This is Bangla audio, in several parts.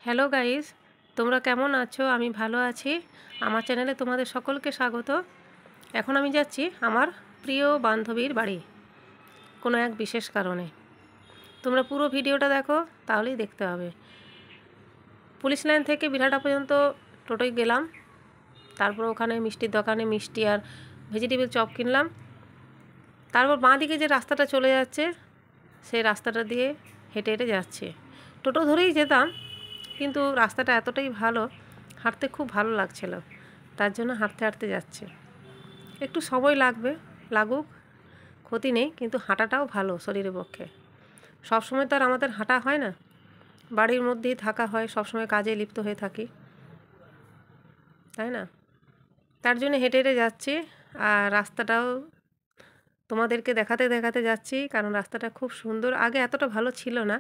হ্যালো গাইস, তোমরা কেমন আছো? আমি ভালো আছি। আমার চ্যানেলে তোমাদের সকলকে স্বাগত। এখন আমি যাচ্ছি আমার প্রিয় বান্ধবীর বাড়ি কোনো এক বিশেষ কারণে। তোমরা পুরো ভিডিওটা দেখো, তাহলেই দেখতে হবে। পুলিশ লাইন থেকে বিরাটা পর্যন্ত টোটোয় গেলাম। তারপর ওখানে মিষ্টির দোকানে মিষ্টি আর ভেজিটেবল চপ কিনলাম। তারপর বাঁ দিকে যে রাস্তাটা চলে যাচ্ছে, সেই রাস্তাটা দিয়ে হেঁটে হেঁটে যাচ্ছে। টোটো ধরেই যেতাম, কিন্তু রাস্তাটা এতটাই ভালো, হাঁটতে খুব ভালো লাগছিল। তার জন্য হাঁটতে হাঁটতে যাচ্ছে। একটু সময় লাগুক, ক্ষতি নেই, কিন্তু হাঁটাটাও ভালো শরীরের পক্ষে। সবসময় তো আর আমাদের হাঁটা হয় না, বাড়ির মধ্যেই থাকা হয়, সবসময় কাজে লিপ্ত হয়ে থাকি, তাই না? তার জন্য হেঁটে হেঁটে যাচ্ছি। আর রাস্তাটাও তোমাদেরকে দেখাতে দেখাতে যাচ্ছি, কারণ রাস্তাটা খুব সুন্দর। আগে এতটা ভালো ছিল না,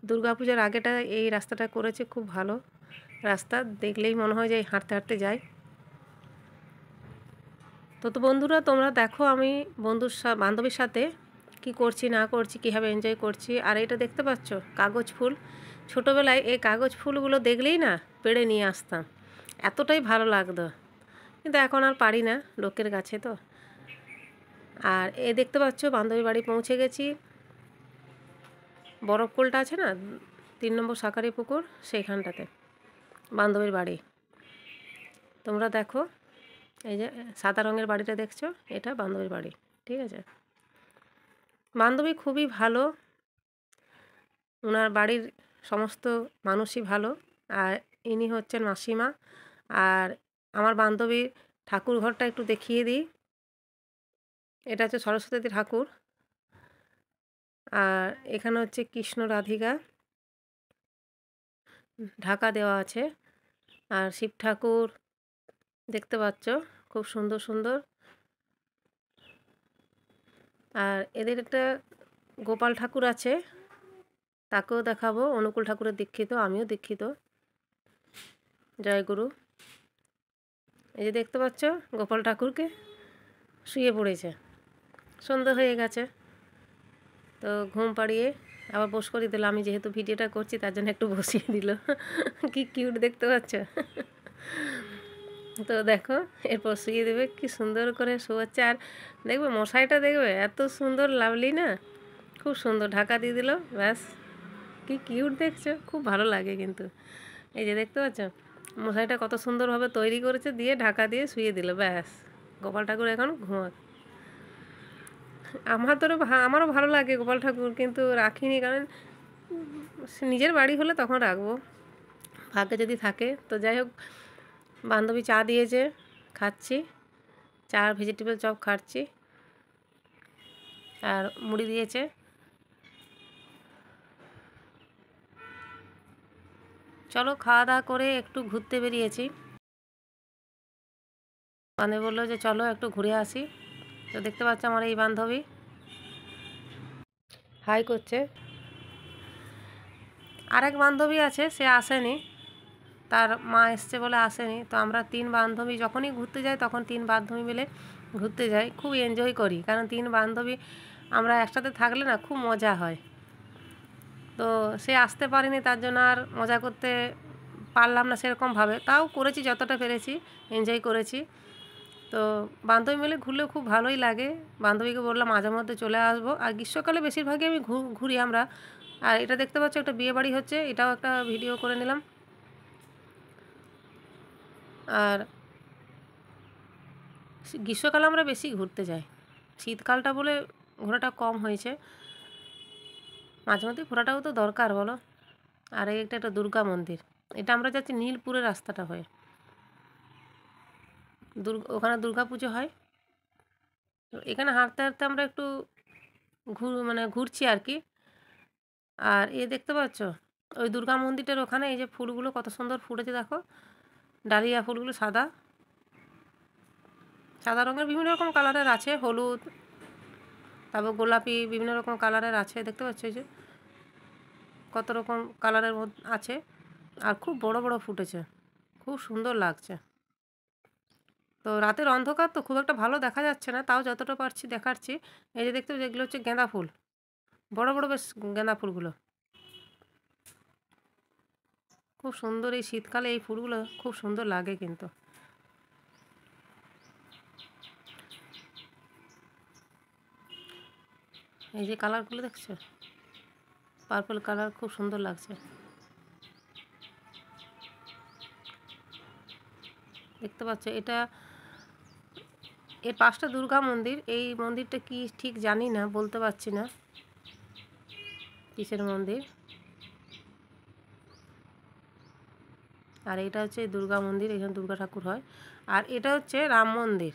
দুর্গাপূজার আগেটা এই রাস্তাটা করেছে, খুব ভালো রাস্তা। দেখলেই মনে হয় যে হাঁটতে হাঁটতে যাই। তো বন্ধুরা, তোমরা দেখো আমি বান্ধবীর সাথে কি করছি না করছি, কীভাবে এনজয় করছি। আর এটা দেখতে পাচ্ছ কাগজ ফুল। ছোটোবেলায় এই কাগজ ফুলগুলো দেখলেই না পেড়ে নিয়ে আসতাম, এতটাই ভালো লাগতো। কিন্তু এখন আর পারি না, লোকের কাছে তো। আর দেখতে পাচ্ছ বান্ধবীর বাড়ি পৌঁছে গেছি। বরফকোলটা আছে না, 3 নম্বর শাঁখারি পুকুর, সেইখানটাতে বান্ধবীর বাড়ি। তোমরা দেখো, এই যে সাদা রঙের বাড়িটা দেখছো, এটা বান্ধবীর বাড়ি। ঠিক আছে, বান্ধবী খুবই ভালো, ওনার বাড়ির সমস্ত মানুষই ভালো। আর ইনি হচ্ছেন মাসিমা। আর আমার বান্ধবীর ঠাকুর ঘরটা একটু দেখিয়ে দিই। এটা হচ্ছে সরস্বতী ঠাকুর। আর এখানে হচ্ছে কৃষ্ণ রাধিকা ঢাকা দেওয়া আছে। আর শিব ঠাকুর দেখতে পাচ্ছ, খুব সুন্দর সুন্দর। আর এদের একটা গোপাল ঠাকুর আছে, তাকেও দেখাবো। অনুকূল ঠাকুরের দীক্ষিত, আমিও দীক্ষিত। জয় গুরু। এই যে দেখতে পাচ্ছ গোপাল ঠাকুরকে, শুয়ে পড়েছে, সন্ধ্যা হয়ে গেছে। তো ঘুম পাড়িয়ে আবার বস করিয়ে দিল। আমি যেহেতু ভিডিওটা করছি তার জন্য একটু বসিয়ে দিল। কি কিউট দেখতে পাচ্ছ? তো দেখো, এরপর শুয়ে দেবে, কি সুন্দর করে শোয়াচ্ছে। আর দেখবে মশাইটা, দেখবে এত সুন্দর লাভলি না, খুব সুন্দর ঢাকা দিয়ে দিল। ব্যাস, কি কিউট দেখছো, খুব ভালো লাগে কিন্তু। এই যে দেখতে পাচ্ছ মশাইটা কত সুন্দরভাবে তৈরি করেছে, দিয়ে ঢাকা দিয়ে শুয়ে দিল। ব্যাস, গোপাল ঠাকুর এখন ঘুমাক। আমারও ভালো লাগে গোপাল ঠাকুর, কিন্তু রাখিনি, কারণ নিজের বাড়ি হলে তখন রাখবো, ভাগ্যে যদি থাকে। তো যাই হোক, বান্ধবী চা দিয়েছে, খাচ্ছি। চা আর ভেজিটেবল চপ খাচ্ছি, আর মুড়ি দিয়েছে। চলো, খাওয়া দাওয়া করে একটু ঘুরতে বেরিয়েছি। বান্ধবী বললো যে চলো একটু ঘুরে আসি। তো দেখতে পাচ্ছ আমার এই বান্ধবী হাই করছে। আরেক বান্ধবী আছে, সে আসেনি, তার মা এসছে বলে আসেনি। তো আমরা 3 বান্ধবী যখনই ঘুরতে যাই, তখন 3 বান্ধবী মিলে ঘুরতে যাই, খুব এনজয় করি। কারণ 3 বান্ধবী আমরা একসাথে থাকলে না খুব মজা হয়। তো সে আসতে পারেনি, তার জন্য আর মজা করতে পারলাম না সেরকমভাবে। তাও করেছি যতটা পেরেছি, এনজয় করেছি। তো বান্ধবী মিলে ঘুরলেও খুব ভালোই লাগে। বান্ধবীকে বললাম মাঝে মধ্যে চলে আসবো। আর গ্রীষ্মকালে বেশিরভাগই আমি ঘুরি আমরা। আর এটা দেখতে পাচ্ছ একটা বিয়ে বাড়ি হচ্ছে, এটাও একটা ভিডিও করে নিলাম। আর গ্রীষ্মকালে আমরা বেশি ঘুরতে যাই, শীতকালটা বলে ঘোরাটা কম হয়েছে। মাঝে মধ্যে ঘোরাটাও তো দরকার, বলো। আর একটা একটা দুর্গা মন্দির, এটা আমরা যাচ্ছি নীলপুরের রাস্তাটা হয়ে। ওখানে দুর্গা পুজো হয়। তো এখানে হাঁটতে হাঁটতে আমরা একটু ঘুরছি আর কি। আর দেখতে পাচ্ছ ওই দুর্গা মন্দিরটার ওখানে এই যে ফুলগুলো কত সুন্দর ফুটেছে, দেখো। ডালিয়া ফুলগুলো সাদা সাদা রঙের, বিভিন্ন রকম কালারের আছে, হলুদ, তারপর গোলাপি, বিভিন্ন রকম কালারের আছে। দেখতে পাচ্ছ এই যে কত রকম কালারের মধ্যে আছে। আর খুব বড় বড় ফুটেছে, খুব সুন্দর লাগছে। তো রাতের অন্ধকার তো খুব একটা ভালো দেখা যাচ্ছে না, তাও যতটা পারছি দেখাচ্ছি। এই যে দেখতে পাচ্ছি, এগুলো হচ্ছে গাঁদা ফুল, বড় বড় বেশ গাঁদা ফুলগুলো। খুব সুন্দর, এই শীতকালে এই ফুলগুলো খুব সুন্দর লাগে কিন্তু। এই যে কালারগুলো দেখছো, পার্পল কালার, খুব সুন্দর লাগছে। দেখতে পাচ্ছ, এটা এর পাশটা দুর্গা মন্দির। এই মন্দিরটা কি ঠিক জানি না, বলতে পারছি না কিসের মন্দির। আর এটা হচ্ছে দুর্গা মন্দির, এখানে দুর্গা ঠাকুর হয়। আর এটা হচ্ছে রাম মন্দির,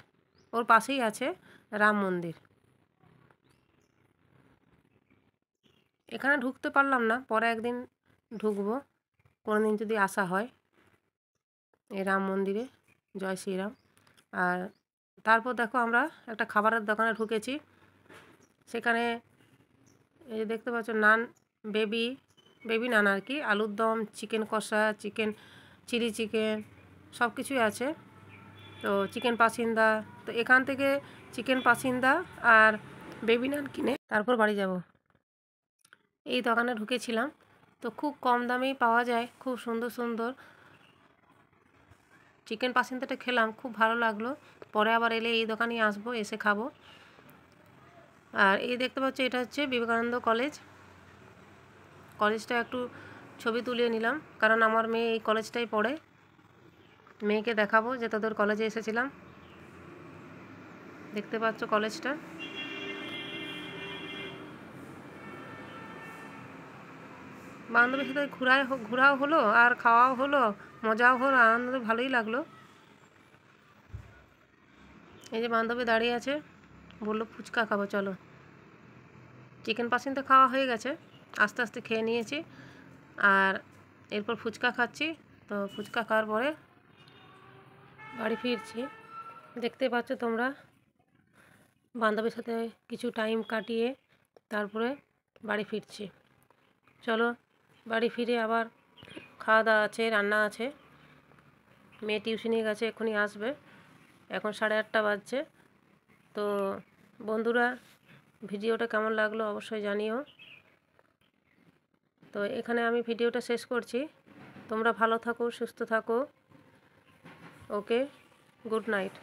ওর পাশেই আছে রাম মন্দির। এখানে ঢুকতে পারলাম না, পরে একদিন ঢুকবো কোনোদিন যদি আসা হয় এই রাম মন্দিরে। জয় শ্রীরাম। আর তারপর দেখো আমরা একটা খাবারের দোকানে ঢুকেছি। সেখানে এই যে দেখতে পাচ্ছ নান, বেবি নান আর কি, আলুর দম, চিকেন কষা, চিকেন চিলি চিকেন, সব কিছুই আছে। তো চিকেন পাসিন্দা, তো এখান থেকে চিকেন পাসিন্দা আর বেবি নান কিনে তারপর বাড়ি যাব। এই দোকানে ঢুকেছিলাম, তো খুব কম দামেই পাওয়া যায়, খুব সুন্দর সুন্দর। চিকেন পাসিন্দাটা খেলাম, খুব ভালো লাগলো। পরে আবার এলে এই দোকানেই আসবো, এসে খাবো। আর এই দেখতে পাচ্ছ, এটা হচ্ছে বিবেকানন্দ কলেজ। কলেজটা একটু ছবি তুলিয়ে নিলাম, কারণ আমার মেয়ে এই কলেজটাই পড়ে। মেয়েকে দেখাবো যে তোদের কলেজে এসেছিলাম। দেখতে পাচ্ছ কলেজটা। বান্ধবীর সাথে ঘোরাও হলো, আর খাওয়াও হলো, মজাও হলো, আনন্দ ভালোই লাগলো। এই যে বান্ধবী দাঁড়িয়ে আছে, বললো ফুচকা খাবো চলো। চিকেন পাসিন্দা খাওয়া হয়ে গেছে, আস্তে আস্তে খেয়ে নিয়েছি। আর এরপর ফুচকা খাচ্ছি। তো ফুচকা খাওয়ার পরে বাড়ি ফিরছি। দেখতে পাচ্ছ তোমরা, বান্ধবীর সাথে কিছু টাইম কাটিয়ে তারপরে বাড়ি ফিরছি। চলো বাড়ি ফিরে আবার খাওয়া দাওয়া আছে, রান্না আছে। মেয়ে টিউশনে গেছে, এক্ষুনি আসবে। এখন 8:30 বাজছে। তো বন্ধুরা, ভিডিওটা কেমন লাগলো অবশ্যই জানিও। তো এখানে আমি ভিডিওটা শেষ করছি। তোমরা ভালো থাকো, সুস্থ থাকো। ওকে, গুড নাইট।